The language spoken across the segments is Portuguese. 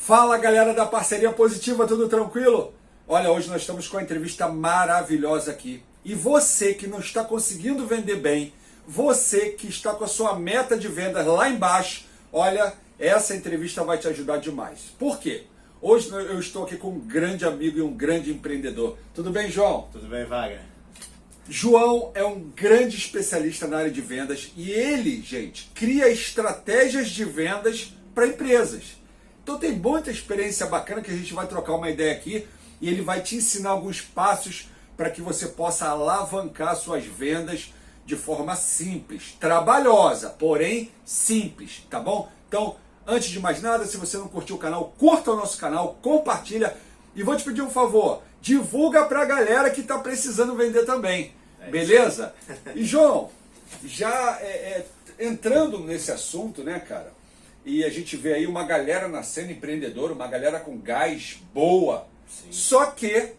Fala galera da Parceria Positiva, tudo tranquilo? Olha, hoje nós estamos com uma entrevista maravilhosa aqui. E você que não está conseguindo vender bem, você que está com a sua meta de vendas lá embaixo, olha, essa entrevista vai te ajudar demais. Por quê? Hoje eu estou aqui com um grande amigo e um grande empreendedor. Tudo bem, João? Tudo bem, Wagner? João é um grande especialista na área de vendas e ele, gente, cria estratégias de vendas para empresas. Então tem muita experiência bacana que a gente vai trocar uma ideia aqui e ele vai te ensinar alguns passos para que você possa alavancar suas vendas de forma simples, trabalhosa, porém simples, tá bom? Então, antes de mais nada, se você não curtiu o canal, curta o nosso canal, compartilha e vou te pedir um favor, divulga para a galera que está precisando vender também, beleza? E João, já entrando nesse assunto, né, cara? E a gente vê aí uma galera nascendo empreendedora, uma galera com gás boa. Sim. Só que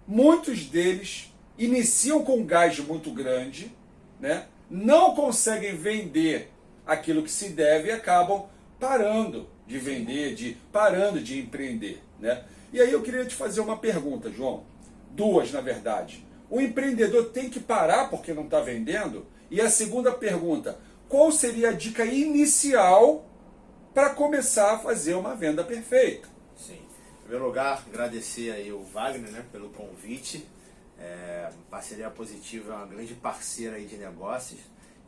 muitos deles iniciam com gás muito grande, né? Não conseguem vender aquilo que se deve e acabam parando de vender, parando de empreender, né? E aí eu queria te fazer uma pergunta, João. Duas, na verdade. O empreendedor tem que parar porque não está vendendo? E a segunda pergunta, qual seria a dica inicial para começar a fazer uma venda perfeita? Sim. Em primeiro lugar, agradecer aí o Wagner, né, pelo convite. Parceria Positiva é uma grande parceira aí de negócios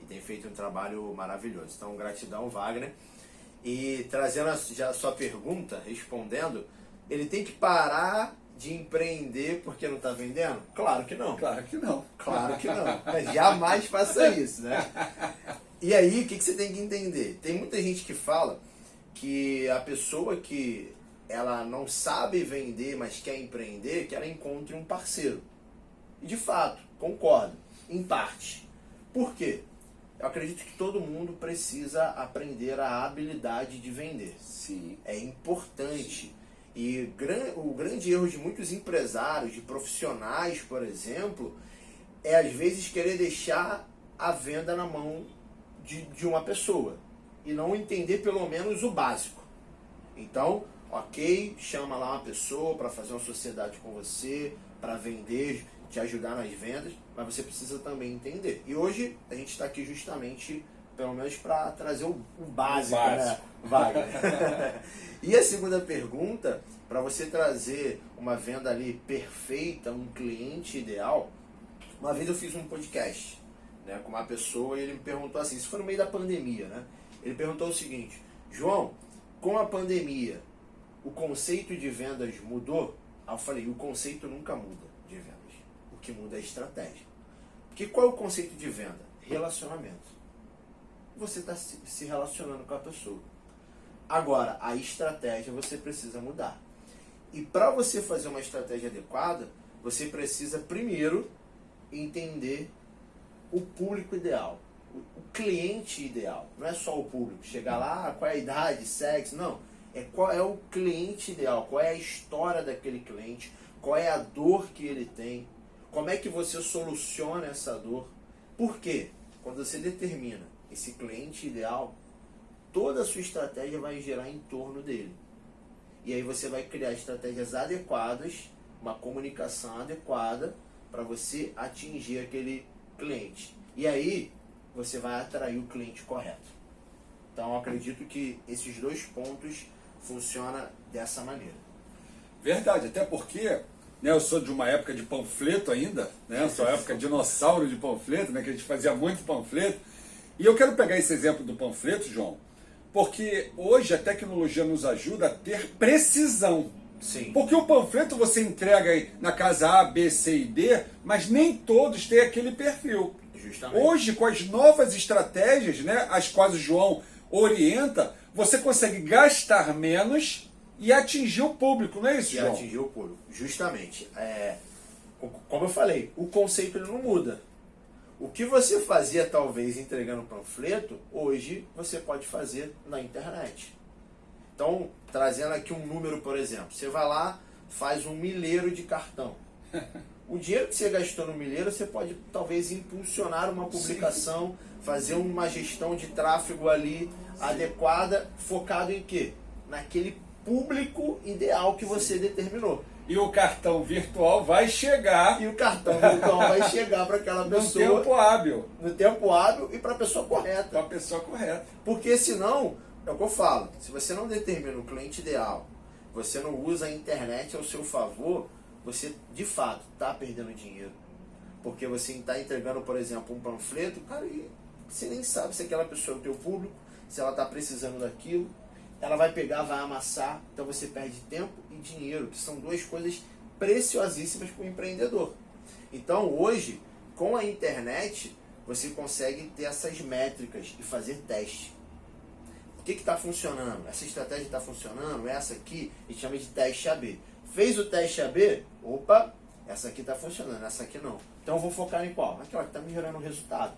e tem feito um trabalho maravilhoso. Então, gratidão, Wagner. E trazendo já a sua pergunta, respondendo, ele tem que parar de empreender porque não está vendendo? Claro que não. Claro que não. Claro que não. Mas jamais faça isso, né? E aí, o que você tem que entender? Tem muita gente que fala que a pessoa que ela não sabe vender, mas quer empreender, que ela encontre um parceiro. E de fato, concordo, em parte. Por quê? Eu acredito que todo mundo precisa aprender a habilidade de vender. Sim. É importante. E o grande erro de muitos empresários, de profissionais, por exemplo, é às vezes querer deixar a venda na mão de uma pessoa e não entender pelo menos o básico. Então, ok, chama lá uma pessoa para fazer uma sociedade com você, para vender, te ajudar nas vendas, mas você precisa também entender. E hoje a gente está aqui justamente, pelo menos, para trazer o básico, né, Wagner? E a segunda pergunta, para você trazer uma venda ali perfeita, um cliente ideal, uma vez eu fiz um podcast, né, com uma pessoa e ele me perguntou assim, isso foi no meio da pandemia, né? Ele perguntou o seguinte, João, com a pandemia, o conceito de vendas mudou? Aí eu falei, o conceito nunca muda de vendas. O que muda é a estratégia. Porque qual é o conceito de venda? Relacionamento. Você está se relacionando com a pessoa. Agora, a estratégia você precisa mudar. E para você fazer uma estratégia adequada, você precisa primeiro entender o público ideal, o cliente ideal. Não é só o público, chegar lá, qual é a idade, sexo, não. É qual é o cliente ideal, qual é a história daquele cliente, qual é a dor que ele tem, como é que você soluciona essa dor. Por quê? Quando você determina esse cliente ideal, toda a sua estratégia vai girar em torno dele. E aí você vai criar estratégias adequadas, uma comunicação adequada para você atingir aquele cliente. E aí você vai atrair o cliente correto. Então eu acredito que esses dois pontos funcionam dessa maneira. Verdade, até porque, né, eu sou de uma época de panfleto ainda, né? Eu sou a época dinossauro de panfleto, né, que a gente fazia muito panfleto. E eu quero pegar esse exemplo do panfleto, João, porque hoje a tecnologia nos ajuda a ter precisão. Sim. Porque o panfleto você entrega aí na casa A, B, C e D, mas nem todos têm aquele perfil. Justamente. Hoje, com as novas estratégias, né, as quais o João orienta, você consegue gastar menos e atingir o público, não é isso, João? E atingir o público, justamente. Como eu falei, o conceito ele não muda. O que você fazia talvez entregando panfleto, hoje você pode fazer na internet. Então, trazendo aqui um número, por exemplo, você vai lá, faz um milheiro de cartão. O dinheiro que você gastou no milheiro, você pode talvez impulsionar uma publicação, sim, fazer uma gestão de tráfego ali, sim, adequada, focado em quê? Naquele público ideal que você determinou. E o cartão virtual vai chegar E o cartão virtual vai chegar para aquela no pessoa tempo hábil, no tempo hábil e para a pessoa para correta. a pessoa correta. Porque senão, é o que eu falo, se você não determina o cliente ideal, você não usa a internet ao seu favor, você de fato está perdendo dinheiro. Porque você está entregando, por exemplo, um panfleto, cara, e você nem sabe se aquela pessoa é o teu público, se ela está precisando daquilo, ela vai pegar, vai amassar, então você perde tempo e dinheiro, que são duas coisas preciosíssimas para o empreendedor. Então hoje, com a internet, você consegue ter essas métricas e fazer teste. O que está funcionando? Essa estratégia está funcionando? Essa aqui, a gente chama de teste AB. Fez o teste AB, opa, essa aqui está funcionando, essa aqui não. Então eu vou focar em qual? Naquela que está me gerando resultado.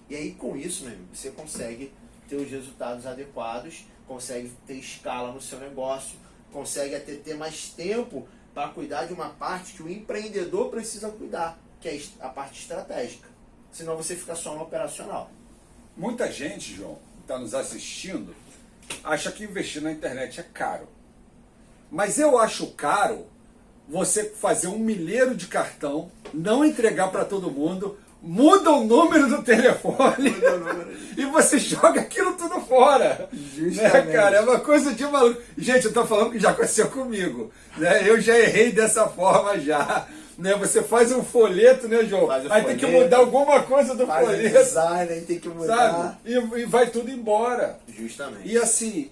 E aí com isso, meu amigo, você consegue ter os resultados adequados, consegue ter escala no seu negócio, consegue até ter mais tempo para cuidar de uma parte que o empreendedor precisa cuidar, que é a parte estratégica. Senão você fica só no operacional. Muita gente, João, que está nos assistindo, acha que investir na internet é caro. Mas eu acho caro você fazer um milheiro de cartão, não entregar para todo mundo, muda o número do telefone e você joga aquilo tudo fora. Né, cara? É uma coisa de maluco. Gente, eu tô falando que já aconteceu comigo. Né? Eu já errei dessa forma já. Né? Você faz um folheto, né, João? Aí folheto, tem que mudar alguma coisa do faz folheto. Design, aí tem que mudar. Sabe? E vai tudo embora. Justamente. E assim,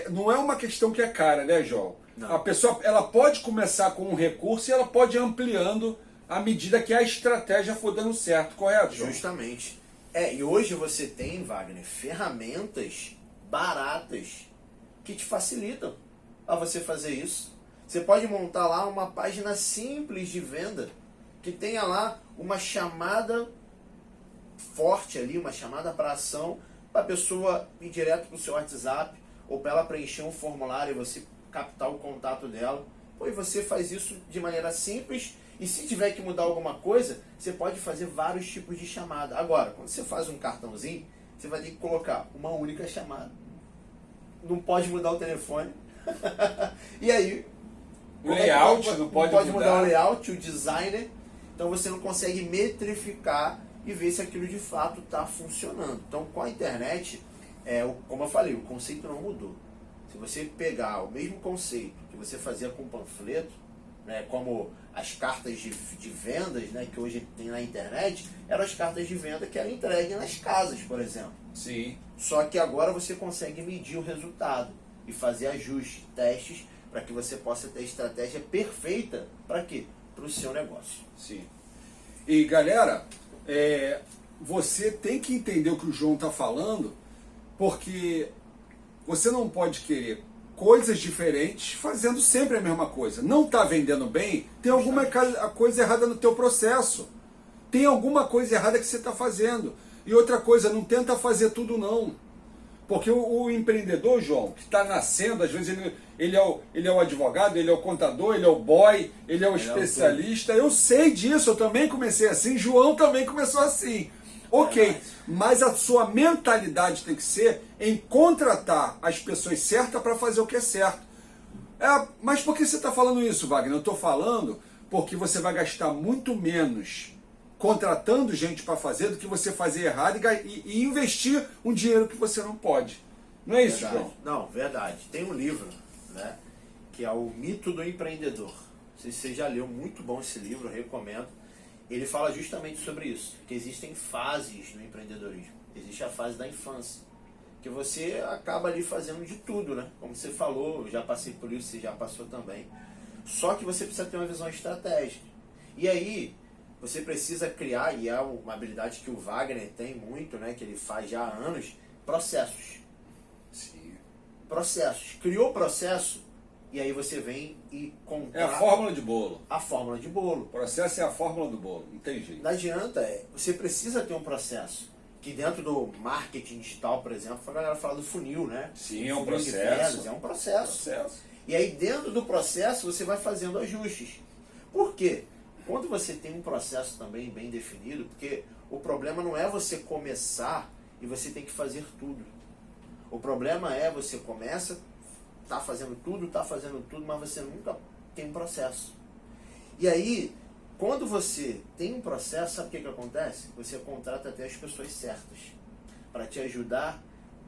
não é uma questão que é cara, né, João? Não. A pessoa ela pode começar com um recurso e ela pode ir ampliando à medida que a estratégia for dando certo, correto, João? Justamente. E hoje você tem, Wagner, ferramentas baratas que te facilitam a você fazer isso. Você pode montar lá uma página simples de venda que tenha lá uma chamada forte ali, uma chamada para ação, para a pessoa ir direto para o seu WhatsApp ou para ela preencher um formulário e você captar o contato dela. E você faz isso de maneira simples. E se tiver que mudar alguma coisa, você pode fazer vários tipos de chamada. Agora, quando você faz um cartãozinho, você vai ter que colocar uma única chamada. Não pode mudar o telefone. E aí, o layout não pode mudar o layout, o designer. Então você não consegue metrificar e ver se aquilo de fato está funcionando. Então com a internet, como eu falei, o conceito não mudou. Se você pegar o mesmo conceito que você fazia com panfleto, né, como as cartas de vendas, né, que hoje tem na internet, eram as cartas de venda que eram entregues nas casas, por exemplo. Sim. Só que agora você consegue medir o resultado e fazer ajustes, testes, para que você possa ter a estratégia perfeita para quê? Para o seu negócio. Sim. E galera, você tem que entender o que o João está falando, porque você não pode querer coisas diferentes fazendo sempre a mesma coisa. Não está vendendo bem, tem alguma coisa errada no teu processo. Tem alguma coisa errada que você está fazendo. E outra coisa, não tenta fazer tudo não. Porque o empreendedor, João, que está nascendo, às vezes ele é o advogado, ele é o contador, ele é o boy, ele é o especialista. Eu sei disso, eu também comecei assim, João também começou assim. Ok, mas a sua mentalidade tem que ser em contratar as pessoas certas para fazer o que é certo. Mas por que você está falando isso, Wagner? Eu estou falando porque você vai gastar muito menos contratando gente para fazer do que você fazer errado e investir um dinheiro que você não pode. Não é isso, Verdade. João? Não, verdade. Tem um livro, né, que é o Mito do Empreendedor. Não sei se você já leu, muito bom esse livro, eu recomendo. Ele fala justamente sobre isso, que existem fases no empreendedorismo. Existe a fase da infância, que você acaba ali fazendo de tudo, né? Como você falou, eu já passei por isso, você já passou também. Só que você precisa ter uma visão estratégica. E aí, você precisa criar, e é uma habilidade que o Wagner tem muito, né, que ele faz já há anos, processos. Sim. Processos. Criou o processo, e aí você vem e contrata. É a fórmula de bolo. A fórmula de bolo. O processo é a fórmula do bolo, não tem jeito. Não adianta, você precisa ter um processo. Que dentro do marketing digital, por exemplo, a galera fala do funil, né? Sim, é um Funil de processo. vendas, é um processo. E aí dentro do processo você vai fazendo ajustes. Por quê? Quando você tem um processo também bem definido, porque o problema não é você começar e você tem que fazer tudo. O problema é você começa, tá fazendo tudo, mas você nunca tem um processo. E aí, quando você tem um processo, sabe o que acontece? Você contrata até as pessoas certas para te ajudar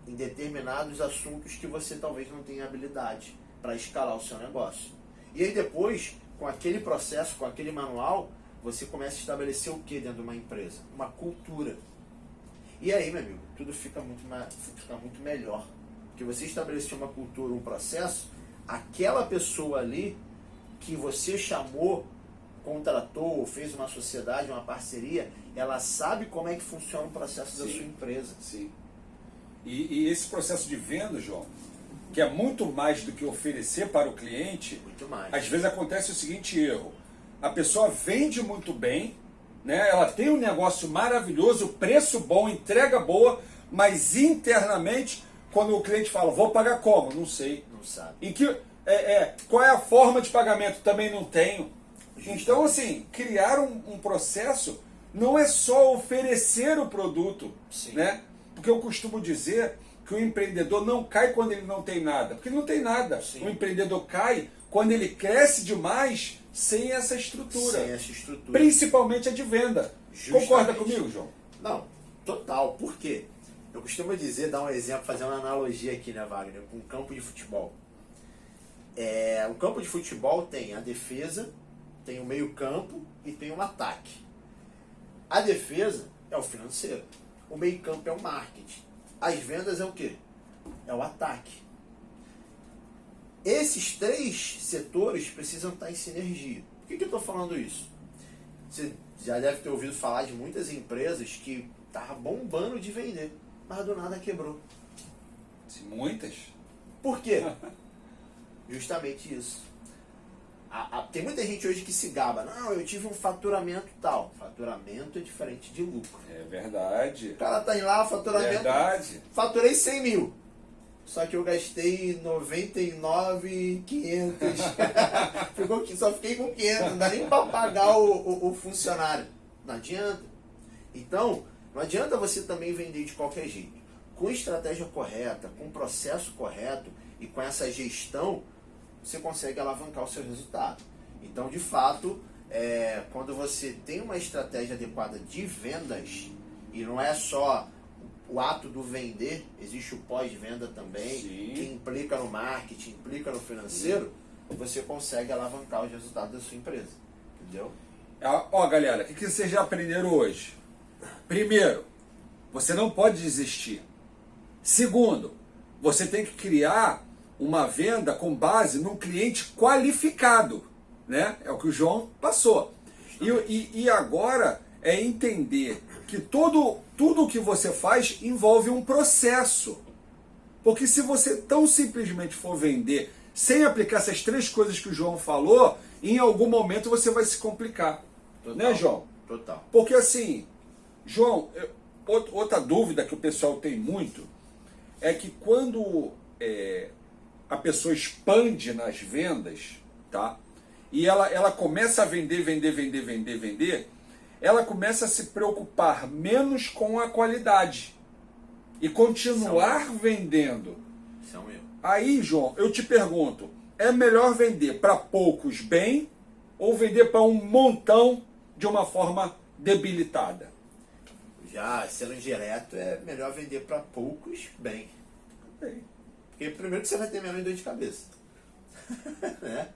em determinados assuntos que você talvez não tenha habilidade para escalar o seu negócio. E aí depois, com aquele processo, com aquele manual, você começa a estabelecer o que dentro de uma empresa? Uma cultura. E aí, meu amigo, tudo fica muito melhor. Porque você estabeleceu uma cultura, um processo, aquela pessoa ali que você chamou, contratou, fez uma sociedade, uma parceria, ela sabe como é que funciona o processo da sua empresa. Sim. E esse processo de venda, João, que é muito mais do que oferecer para o cliente, Muito mais. às vezes acontece o seguinte erro. A pessoa vende muito bem, né? Ela tem um negócio maravilhoso, preço bom, entrega boa, mas internamente, quando o cliente fala, vou pagar como? Não sei. Não sabe. Qual é a forma de pagamento? Também não tenho. Então, assim, criar um processo não é só oferecer o produto, Sim. né? Porque eu costumo dizer que o empreendedor não cai quando ele não tem nada, porque ele não tem nada. Sim. O empreendedor cai quando ele cresce demais sem essa estrutura. Sem essa estrutura. Principalmente a de venda. Justamente. Concorda comigo, João? Não, total. Por quê? Eu costumo dizer, dar um exemplo, fazer uma analogia aqui, né, Wagner, com um campo de futebol. Um campo de futebol tem a defesa, tem o meio-campo e tem o ataque. A defesa é o financeiro. O meio-campo é o marketing. As vendas é o quê? É o ataque. Esses três setores precisam estar em sinergia. Por que eu estou falando isso? Você já deve ter ouvido falar de muitas empresas que estavam bombando de vender, mas do nada quebrou. Muitas. Por quê? Justamente isso. Tem muita gente hoje que se gaba. Não, eu tive um faturamento tal. Faturamento é diferente de lucro. É verdade. O cara tá lá, faturamento. Verdade. Faturei 100 mil. Só que eu gastei 99.500. Só fiquei com 500. Não dá nem para pagar o funcionário. Não adianta. Então, não adianta você também vender de qualquer jeito. Com estratégia correta, com processo correto e com essa gestão, você consegue alavancar o seu resultado. Então, de fato, quando você tem uma estratégia adequada de vendas, e não é só o ato do vender, existe o pós-venda também, Sim. que implica no marketing, implica no financeiro, você consegue alavancar os resultados da sua empresa. Entendeu? Ó, galera, o que vocês já aprenderam hoje? Primeiro, você não pode desistir. Segundo, você tem que criar uma venda com base num cliente qualificado, né? É o que o João passou. E agora é entender que tudo que você faz envolve um processo. Porque se você tão simplesmente for vender sem aplicar essas três coisas que o João falou, em algum momento você vai se complicar. Total. Né, João? Total. Porque assim, João, outra dúvida que o pessoal tem muito é que quando a pessoa expande nas vendas, tá? E ela começa a vender, ela começa a se preocupar menos com a qualidade e continuar vendendo. Isso é um erro. Aí, João, eu te pergunto, é melhor vender para poucos bem ou vender para um montão de uma forma debilitada? Já sendo direto, é melhor vender para poucos bem. Bem. Porque primeiro que você vai ter menos dor de cabeça. Né?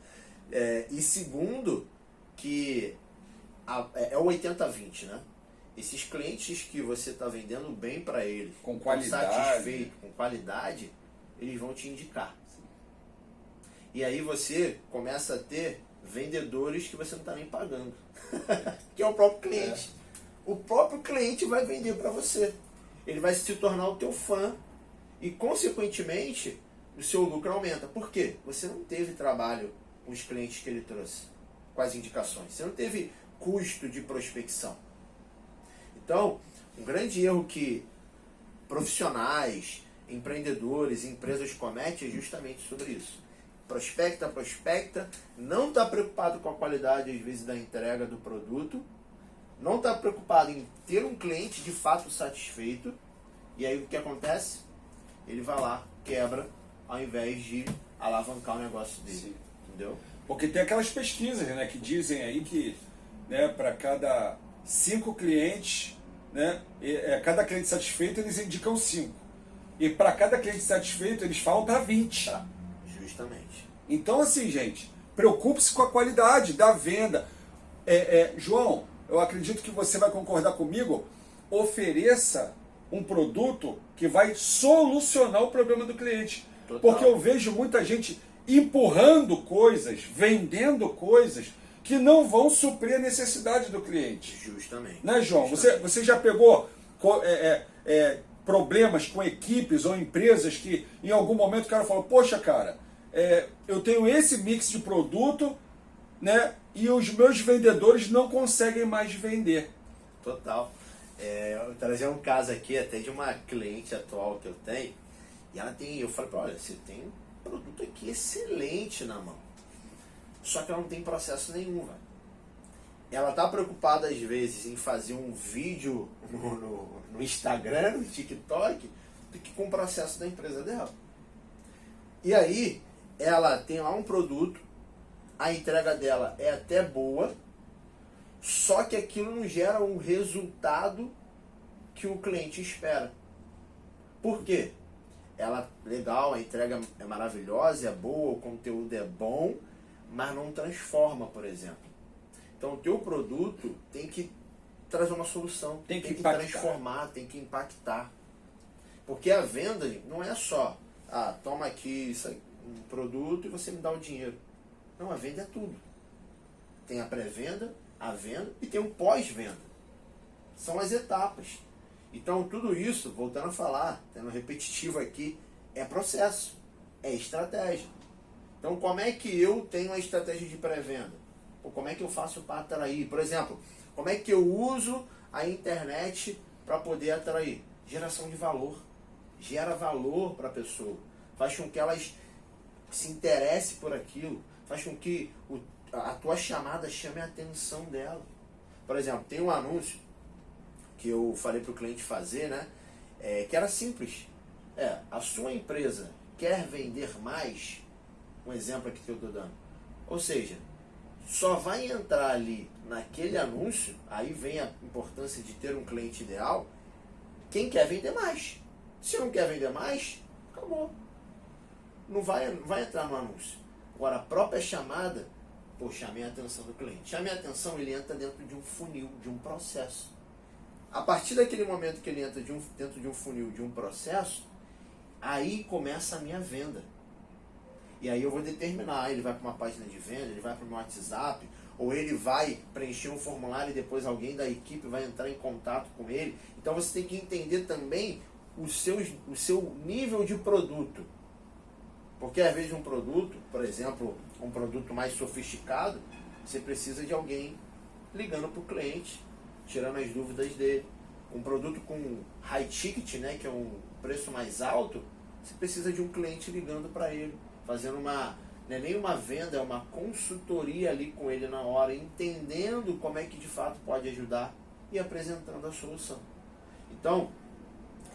E segundo, que é o 80-20, né? Esses clientes que você está vendendo bem para eles, Com qualidade, satisfeito, com qualidade, eles vão te indicar. E aí você começa a ter vendedores que você não está nem pagando. Que é o próprio cliente. O próprio cliente vai vender para você. Ele vai se tornar o teu fã e, consequentemente, o seu lucro aumenta. Por quê? Você não teve trabalho com os clientes que ele trouxe, com as indicações. Você não teve custo de prospecção. Então, um grande erro que profissionais, empreendedores, empresas cometem é justamente sobre isso. Prospecta, não está preocupado com a qualidade, às vezes, da entrega do produto, não está preocupado em ter um cliente de fato satisfeito, e aí o que acontece? Ele vai lá, quebra, ao invés de alavancar o negócio dele. Sim. Entendeu? Porque tem aquelas pesquisas, né, que dizem aí que, né, para cada 5 clientes, né, cada cliente satisfeito eles indicam 5. E para cada cliente satisfeito eles falam para 20. Tá. Justamente. Então, assim, gente, preocupe-se com a qualidade da venda. João, eu acredito que você vai concordar comigo. Ofereça um produto que vai solucionar o problema do cliente. Total. Porque eu vejo muita gente empurrando coisas, vendendo coisas que não vão suprir a necessidade do cliente. Justamente. Né, João? Justamente. Você já pegou problemas com equipes ou empresas que em algum momento o cara falou, poxa, cara, eu tenho esse mix de produto, né, e os meus vendedores não conseguem mais vender. Total. Eu vou trazer um caso aqui até de uma cliente atual que eu tenho, e ela tem, eu falei, olha, você tem um produto aqui excelente na mão, só que ela não tem processo nenhum, velho. Ela tá preocupada às vezes em fazer um vídeo no Instagram, no TikTok, do que com o processo da empresa dela. E aí, ela tem lá um produto, a entrega dela é até boa, só que aquilo não gera um resultado que o cliente espera. Por quê? Ela, legal, a entrega é maravilhosa, é boa, o conteúdo é bom, mas não transforma, por exemplo. Então o teu produto tem que trazer uma solução, tem que transformar, tem que impactar. Porque a venda não é só, toma aqui isso aí, um produto e você me dá o dinheiro. Não, a venda é tudo. Tem a pré-venda, a venda e tem o pós-venda. São as etapas. Então tudo isso, voltando a falar, tendo repetitivo aqui, é processo, é estratégia. Então como é que eu tenho a estratégia de pré-venda? Como é que eu faço para atrair? Por exemplo, como é que eu uso a internet para poder atrair? Geração de valor. Gera valor para a pessoa. Faz com que elas se interesse por aquilo. Faz com que a tua chamada chame a atenção dela. Por exemplo, tem um anúncio que eu falei para o cliente fazer, né? Que era simples. A sua empresa quer vender mais? Um exemplo aqui que eu estou dando. Ou seja, só vai entrar ali naquele anúncio, aí vem a importância de ter um cliente ideal, quem quer vender mais. Se não quer vender mais, acabou. Não vai entrar no anúncio. Agora, a própria chamada, chamei a atenção do cliente. Chamei a atenção, ele entra dentro de um funil, de um processo. A partir daquele momento que ele entra dentro de um funil, de um processo, aí começa a minha venda. E aí eu vou determinar, ele vai para uma página de venda, ele vai para o meu WhatsApp, ou ele vai preencher um formulário e depois alguém da equipe vai entrar em contato com ele. Então você tem que entender também o seu nível de produto. Porque às vezes um produto, por exemplo, um produto mais sofisticado, você precisa de alguém ligando para o cliente, tirando as dúvidas dele. Um produto com high ticket, né, que é um preço mais alto, você precisa de um cliente ligando para ele, fazendo não é nem uma venda, é uma consultoria ali com ele na hora, entendendo como é que de fato pode ajudar e apresentando a solução. Então,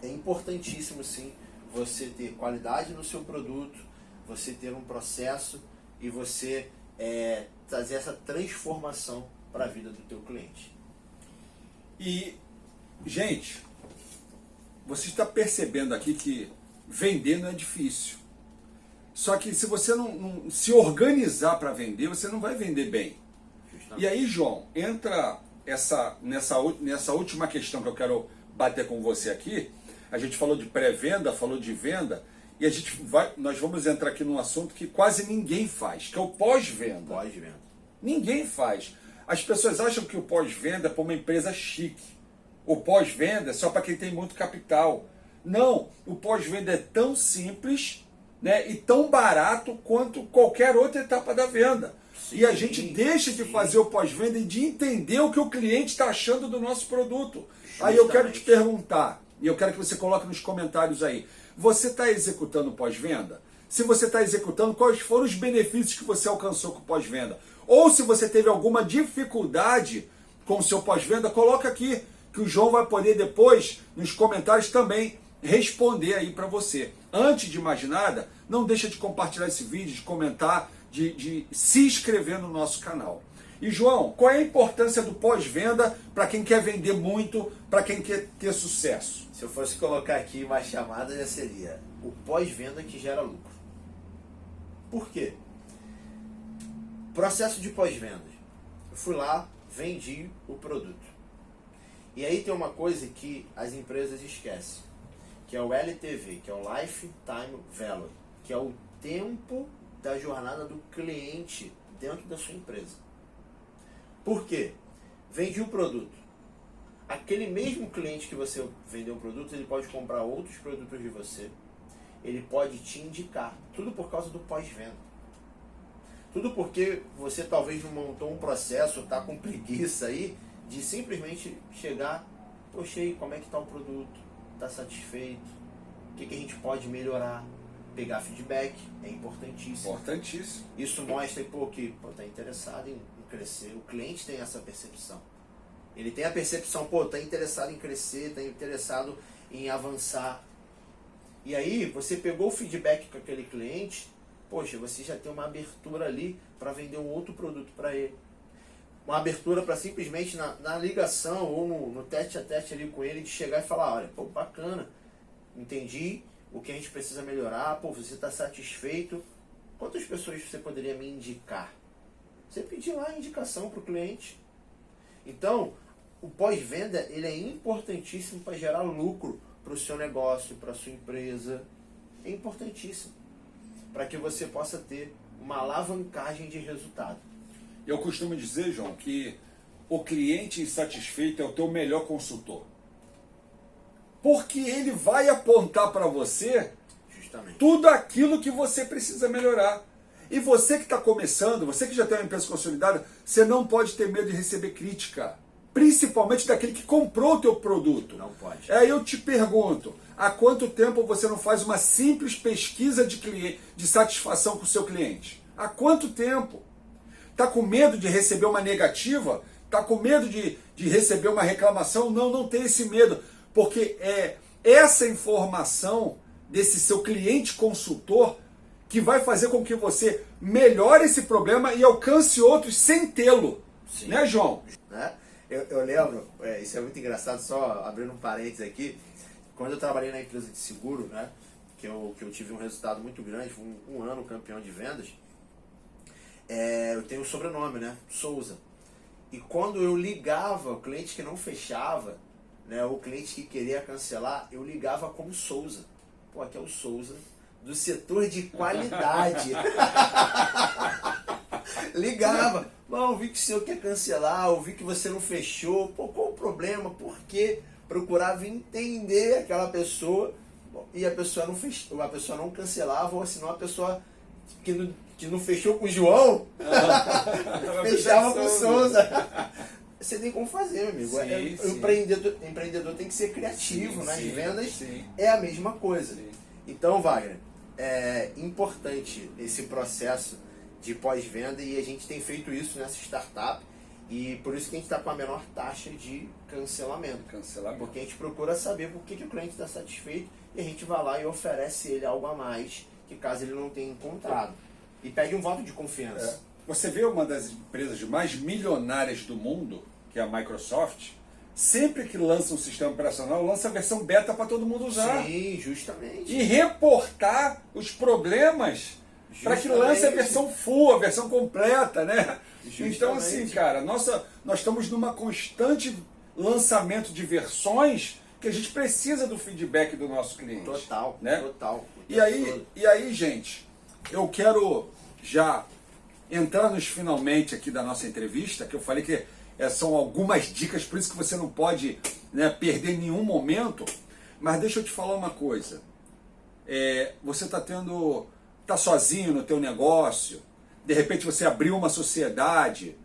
é importantíssimo sim você ter qualidade no seu produto, você ter um processo e você trazer essa transformação para a vida do teu cliente. E, gente, você está percebendo aqui que vender não é difícil. Só que se você não se organizar para vender, você não vai vender bem. Justamente. E aí, João, entra nessa última questão que eu quero bater com você aqui. A gente falou de pré-venda, falou de venda, e nós vamos entrar aqui num assunto que quase ninguém faz, que é o pós-venda. Pós-venda. Ninguém faz. As pessoas acham que o pós-venda é para uma empresa chique. O pós-venda é só para quem tem muito capital. Não, o pós-venda é tão simples, né, e tão barato quanto qualquer outra etapa da venda. Sim, e a gente deixa de fazer o pós-venda e de entender o que o cliente está achando do nosso produto. Justamente. Aí eu quero te perguntar, e eu quero que você coloque nos comentários aí, você está executando pós-venda? Se você está executando, quais foram os benefícios que você alcançou com o pós-venda? Ou se você teve alguma dificuldade com o seu pós-venda, coloca aqui, que o João vai poder depois, nos comentários também, responder aí para você. Antes de mais nada, não deixa de compartilhar esse vídeo, de comentar, de se inscrever no nosso canal. E João, qual é a importância do pós-venda para quem quer vender muito, para quem quer ter sucesso? Se eu fosse colocar aqui uma chamada, já seria o pós-venda que gera lucro. Por quê? Processo de pós-venda. Eu fui lá, vendi o produto. E aí tem uma coisa que as empresas esquecem, que é o LTV, que é o Lifetime Value, que é o tempo da jornada do cliente dentro da sua empresa. Por quê? Vendi o produto. Aquele mesmo cliente que você vendeu o produto, ele pode comprar outros produtos de você, ele pode te indicar, tudo por causa do pós-venda. Tudo porque você talvez não montou um processo, está com preguiça aí, de simplesmente chegar, poxa, aí, como é que está o produto? Está satisfeito? O que a gente pode melhorar? Pegar feedback, é importantíssimo. Importantíssimo. Isso mostra que está interessado em crescer. O cliente tem essa percepção. Ele tem a percepção, está interessado em crescer, está interessado em avançar. E aí, você pegou o feedback com aquele cliente, poxa, você já tem uma abertura ali para vender um outro produto para ele. Uma abertura para simplesmente na ligação ou no tete a tete ali com ele, de chegar e falar, olha, pô, bacana, entendi o que a gente precisa melhorar, pô, você está satisfeito, quantas pessoas você poderia me indicar? Você pedir lá a indicação para o cliente. Então, o pós-venda ele é importantíssimo para gerar lucro para o seu negócio, para a sua empresa. É importantíssimo para que você possa ter uma alavancagem de resultado. Eu costumo dizer, João, que o cliente insatisfeito é o teu melhor consultor. Porque ele vai apontar para você Justamente. tudo aquilo que você precisa melhorar. E você que está começando, você que já tem uma empresa consolidada, você não pode ter medo de receber crítica. Principalmente daquele que comprou o teu produto. Não pode. Aí eu te pergunto, há quanto tempo você não faz uma simples pesquisa de satisfação com o seu cliente? Há quanto tempo? Está com medo de receber uma negativa? Está com medo de receber uma reclamação? Não, não tem esse medo. Porque é essa informação desse seu cliente consultor que vai fazer com que você melhore esse problema e alcance outros sem tê-lo. Sim. Né, João? Né? Eu lembro, isso é muito engraçado, só abrindo um parênteses aqui, quando eu trabalhei na empresa de seguro, né, que eu tive um resultado muito grande, fui um ano campeão de vendas, eu tenho o sobrenome, né, Souza. E quando eu ligava, o cliente que não fechava, né, o cliente que queria cancelar, eu ligava como Souza. Pô, aqui é o Souza, do setor de qualidade. Ligava. Bom, eu vi que o senhor quer cancelar, eu vi que você não fechou. Pô, qual o problema? Por quê? Procurava entender aquela pessoa e a pessoa não fechou, a pessoa não cancelava, ou senão a pessoa que não fechou com o João fechava com o Souza. Você tem como fazer, meu amigo. Sim, o empreendedor tem que ser criativo, né? As vendas é a mesma coisa. Sim. Então, Wagner, é importante esse processo de pós-venda e a gente tem feito isso nessa startup e por isso que a gente está com a menor taxa de cancelamento. Porque a gente procura saber por que o cliente está satisfeito e a gente vai lá e oferece ele algo a mais que caso ele não tenha encontrado. E pede um voto de confiança. Você vê uma das empresas mais milionárias do mundo, que é a Microsoft, sempre que lança um sistema operacional, lança a versão beta para todo mundo usar. Sim, justamente. E reportar os problemas para que lance a versão full, a versão completa, né? Justamente. Então, assim, cara, nós estamos numa constante lançamento de versões que a gente precisa do feedback do nosso cliente. Total, né? total. E aí, gente, eu quero já entrar nos finalmente aqui da nossa entrevista, que eu falei que são algumas dicas, por isso que você não pode, né, perder nenhum momento. Mas deixa eu te falar uma coisa. Você está sozinho no teu negócio, de repente você abriu uma sociedade,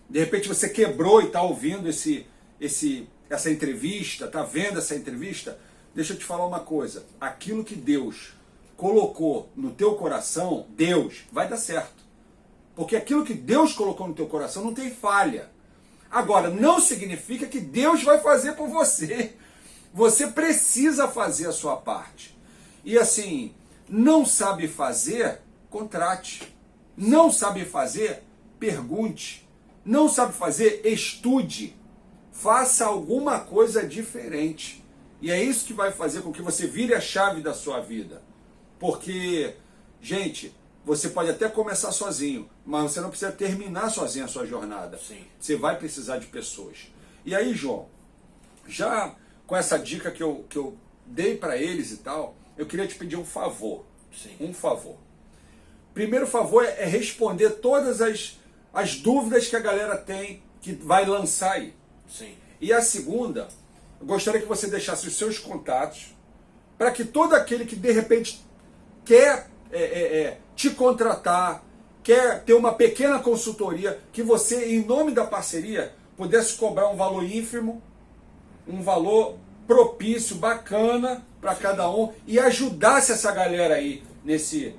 de repente você quebrou e está ouvindo essa entrevista, está vendo essa entrevista. Deixa eu te falar uma coisa. Aquilo que Deus colocou no teu coração, Deus, vai dar certo. Porque aquilo que Deus colocou no teu coração não tem falha. Agora, não significa que Deus vai fazer por você. Você precisa fazer a sua parte. E assim, Não sabe fazer? Contrate. Não sabe fazer? Pergunte. Não sabe fazer? Estude. Faça alguma coisa diferente. E é isso que vai fazer com que você vire a chave da sua vida. Porque, gente, você pode até começar sozinho, mas você não precisa terminar sozinho a sua jornada. Sim. Você vai precisar de pessoas. E aí, João, já com essa dica que eu dei para eles e tal, eu queria te pedir um favor. Sim. Um favor. Primeiro favor é responder todas as dúvidas que a galera tem, que vai lançar aí. Sim. E a segunda, eu gostaria que você deixasse os seus contatos, para que todo aquele que de repente quer te contratar, quer ter uma pequena consultoria, que você, em nome da parceria, pudesse cobrar um valor ínfimo, um valor propício, bacana para cada um, e ajudasse essa galera aí nesse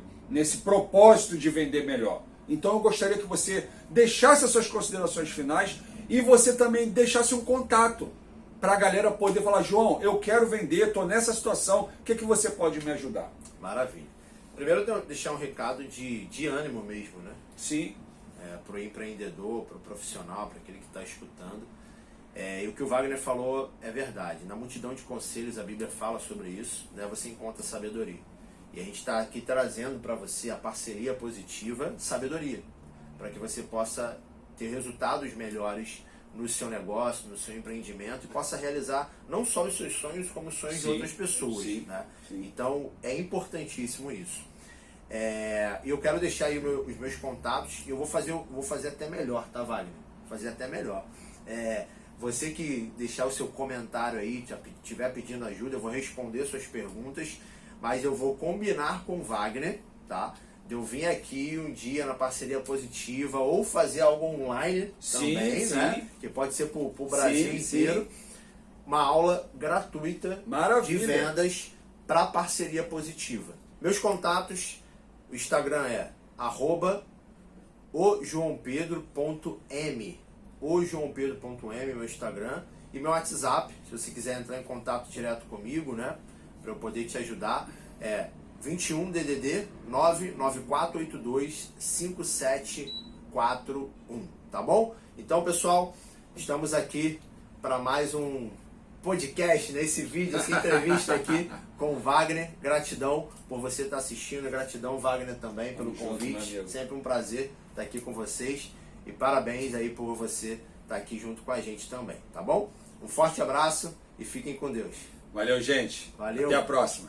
propósito de vender melhor. Então eu gostaria que você deixasse as suas considerações finais e você também deixasse um contato para a galera poder falar: João, eu quero vender, estou nessa situação, o que você pode me ajudar? Maravilha. Primeiro, deixar um recado de ânimo mesmo, né? Sim. Para o empreendedor, para o profissional, para aquele que está escutando. E o que o Wagner falou é verdade. Na multidão de conselhos, a Bíblia fala sobre isso, né? Você encontra sabedoria. E a gente está aqui trazendo para você a parceria positiva, sabedoria, para que você possa ter resultados melhores no seu negócio, no seu empreendimento, e possa realizar não só os seus sonhos, como os sonhos de outras pessoas. Sim, né? sim. Então, é importantíssimo isso. E eu quero deixar aí os meus contatos, e eu vou fazer até melhor, tá, Wagner? Vou fazer até melhor. Você que deixar o seu comentário aí, estiver pedindo ajuda, eu vou responder suas perguntas, mas eu vou combinar com o Wagner, tá? De eu vir aqui um dia na parceria positiva, ou fazer algo online também, né? Que pode ser pro Brasil inteiro. Uma aula gratuita de vendas para parceria positiva. Meus contatos, o Instagram é @ojoaopedro.m, ojoaopedro.m, meu Instagram, e meu WhatsApp, se você quiser entrar em contato direto comigo, né, para eu poder te ajudar, é 21 DDD 99482 5741, tá bom? Então, pessoal, estamos aqui para mais um podcast, nesse vídeo, essa entrevista aqui com o Wagner. Gratidão por você estar assistindo, gratidão, Wagner, também pelo convite. Sempre um prazer estar aqui com vocês, e parabéns aí por você estar aqui junto com a gente também, tá bom? Um forte abraço e fiquem com Deus. Valeu, gente. Valeu. Até a próxima.